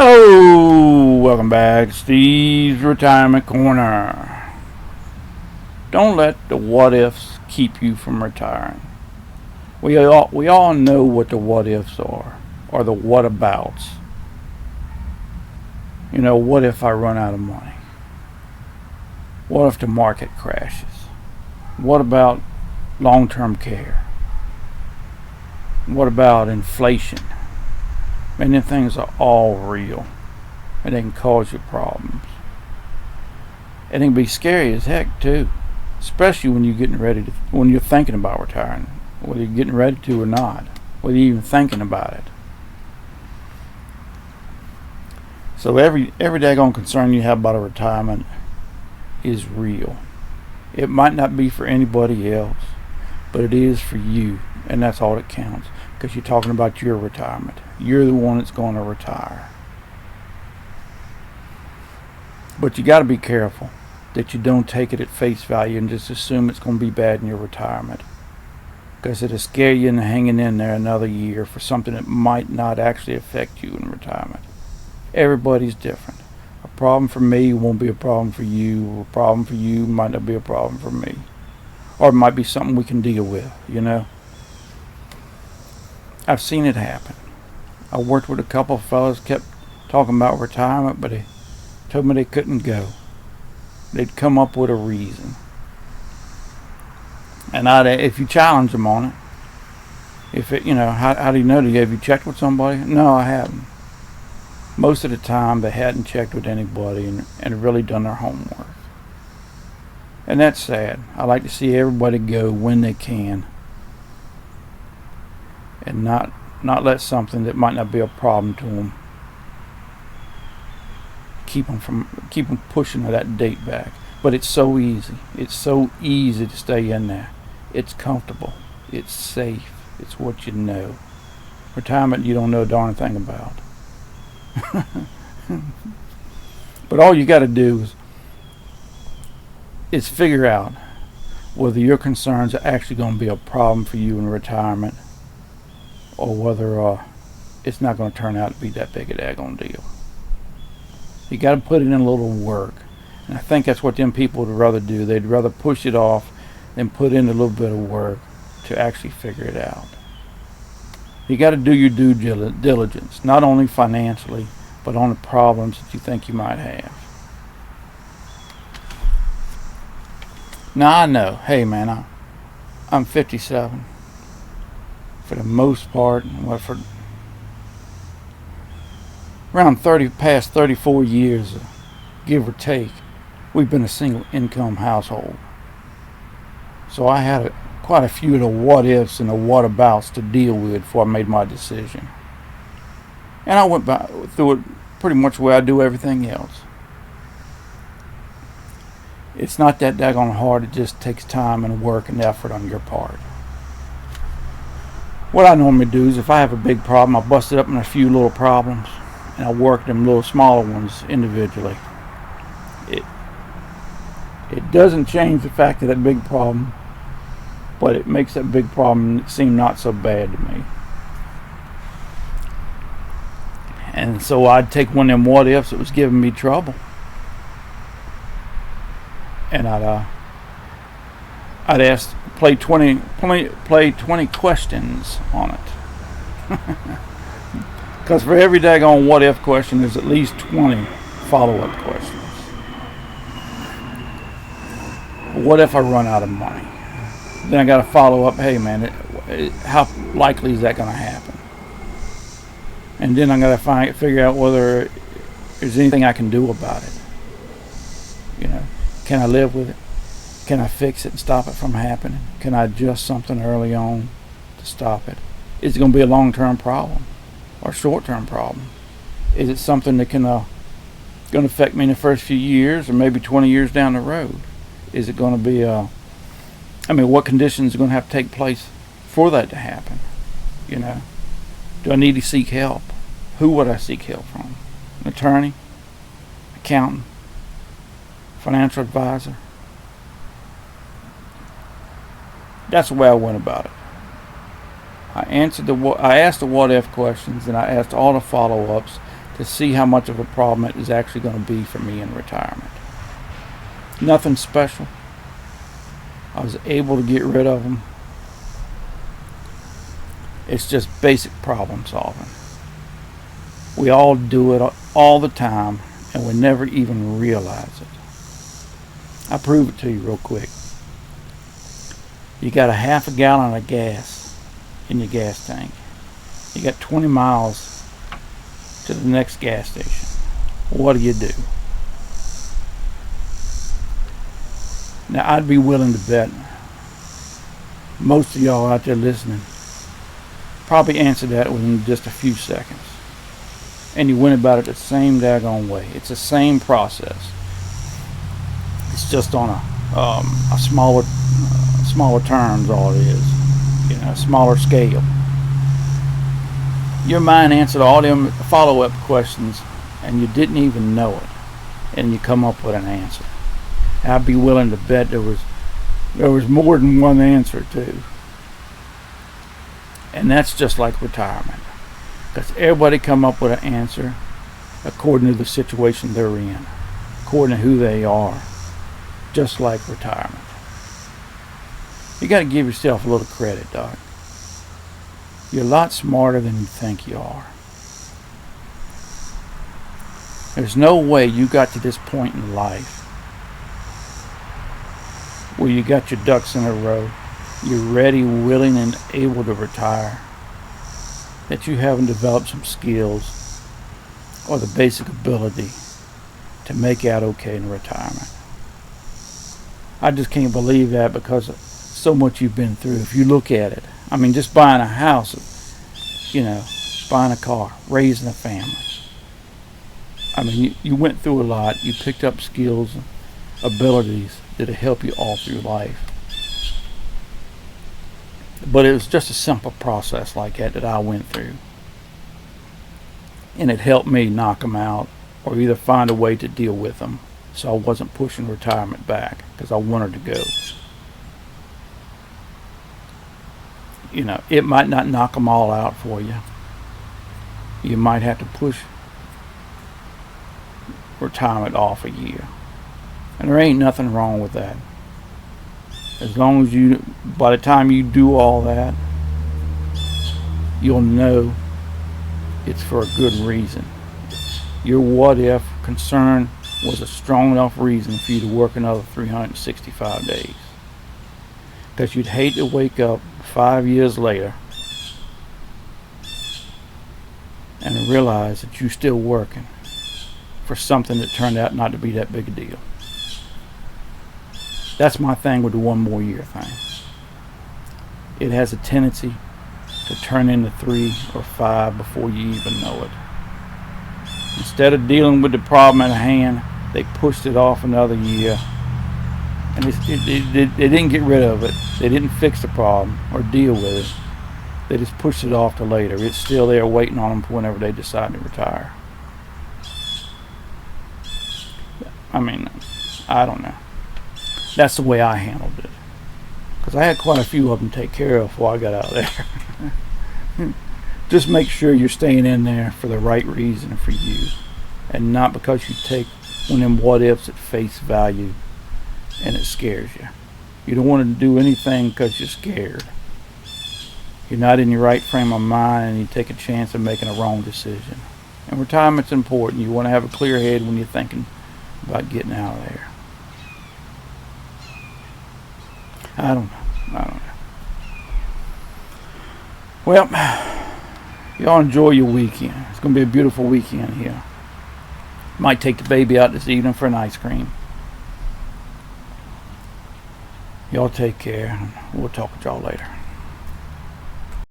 Hello, welcome back to Steve's Retirement Corner. Don't let the what ifs keep you from retiring. We all know what the what ifs are, or the what abouts. What if I run out of money? What if the market crashes? What about long-term care? What about inflation? And then things are all real, and they can cause you problems. And it can be scary as heck too, especially when when you're thinking about retiring, whether you're getting ready to or not, whether you're even thinking about it. So every daggone concern you have about a retirement is real. It might not be for anybody else, but it is for you, and that's all that counts, because you're talking about your retirement. You're the one that's going to retire. But you got to be careful that you don't take it at face value and just assume it's going to be bad in your retirement, because it'll scare you into hanging in there another year for something that might not actually affect you in retirement. Everybody's different. A problem for me won't be a problem for you. A problem for you might not be a problem for me. Or it might be something we can deal with, I've seen it happen. I worked with a couple of fellas, kept talking about retirement, but they told me they couldn't go. They'd come up with a reason. And if you challenge them on it, how do you know? Have you checked with somebody? No, I haven't. Most of the time, they hadn't checked with anybody and really done their homework. And that's sad. I like to see everybody go when they can, and not let something that might not be a problem to them keep them pushing that date back. But it's so easy. It's so easy to stay in there. It's comfortable. It's safe. It's what you know. Retirement, you don't know a darn thing about. But all you got to do is figure out whether your concerns are actually going to be a problem for you in retirement, or whether it's not going to turn out to be that big a daggone deal. You got to put in a little work, and I think that's what them people would rather do. They'd rather push it off than put in a little bit of work to actually figure it out. You got to do your due diligence, not only financially, but on the problems that you think you might have. Now I know, hey man, I'm 57. For the most part, for around past 34 years, give or take, we've been a single income household. So I had quite a few of the what ifs and the what abouts to deal with before I made my decision. And I went through it pretty much the way I do everything else. It's not that daggone hard. It just takes time and work and effort on your part. What I normally do is, if I have a big problem, I bust it up in a few little problems, and I work them little smaller ones individually. It doesn't change the fact of that big problem, but it makes that big problem seem not so bad to me. And so I'd take one of them what ifs that was giving me trouble, and I'd play 20 questions on it. Because for every daggone what if question, there's at least 20 follow-up questions. What if I run out of money? Then I got to follow up. Hey man, how likely is that going to happen? And then I got to figure out whether there's anything I can do about it. Can I live with it? Can I fix it and stop it from happening? Can I adjust something early on to stop it? Is it going to be a long-term problem or a short-term problem? Is it something that going to affect me in the first few years or maybe 20 years down the road? Is it going to be what conditions are going to have to take place for that to happen? Do I need to seek help? Who would I seek help from? An attorney? Accountant? Financial advisor? That's the way I went about it. I asked the what if questions, and I asked all the follow-ups to see how much of a problem it is actually going to be for me in retirement. Nothing special. I was able to get rid of them. It's just basic problem solving. We all do it all the time, and we never even realize it. I'll prove it to you real quick. You got a half a gallon of gas in your gas tank. You got 20 miles to the next gas station. What do? Now, I'd be willing to bet most of y'all out there listening probably answered that within just a few seconds. And you went about it the same daggone way. It's the same process. It's just on a smaller terms, all it is. A smaller scale. Your mind answered all them follow-up questions, and you didn't even know it, and you come up with an answer. I'd be willing to bet there was more than one answer too. And that's just like retirement, because everybody come up with an answer according to the situation they're in, according to who they are, just like retirement. You got to give yourself a little credit, Doc. You're a lot smarter than you think you are. There's no way you got to this point in life where you got your ducks in a row, you're ready, willing, and able to retire, that you haven't developed some skills or the basic ability to make out okay in retirement. I just can't believe that, because of so much you've been through. If you look at it, I mean, just buying a house, buying a car, raising a family. I mean, you went through a lot. You picked up skills, abilities that'll help you all through life. But it was just a simple process like that I went through. And it helped me knock them out, or either find a way to deal with them, so I wasn't pushing retirement back, because I wanted to go. It might not knock them all out for you. You might have to push retirement off a year. And there ain't nothing wrong with that. As long as by the time you do all that, you'll know it's for a good reason. Your what if concern was a strong enough reason for you to work another 365 days. Because you'd hate to wake up 5 years later and realize that you're still working for something that turned out not to be that big a deal. That's my thing with the 1 more year thing. It has a tendency to turn into 3 or 5 before you even know it. Instead of dealing with the problem at hand, they pushed it off another year. And they didn't get rid of it. They didn't fix the problem or deal with it. They just pushed it off to later. It's still there waiting on them for whenever they decide to retire. I mean, I don't know. That's the way I handled it. Because I had quite a few of them to take care of before I got out of there. Just make sure you're staying in there for the right reason for you. And not because you take one of them what ifs at face value and it scares you. You don't want to do anything because you're scared. You're not in your right frame of mind, and you take a chance of making a wrong decision. And retirement's important. You want to have a clear head when you're thinking about getting out of there. I don't know. Well, y'all enjoy your weekend. It's going to be a beautiful weekend here. Might take the baby out this evening for an ice cream. Y'all take care, and we'll talk with y'all later.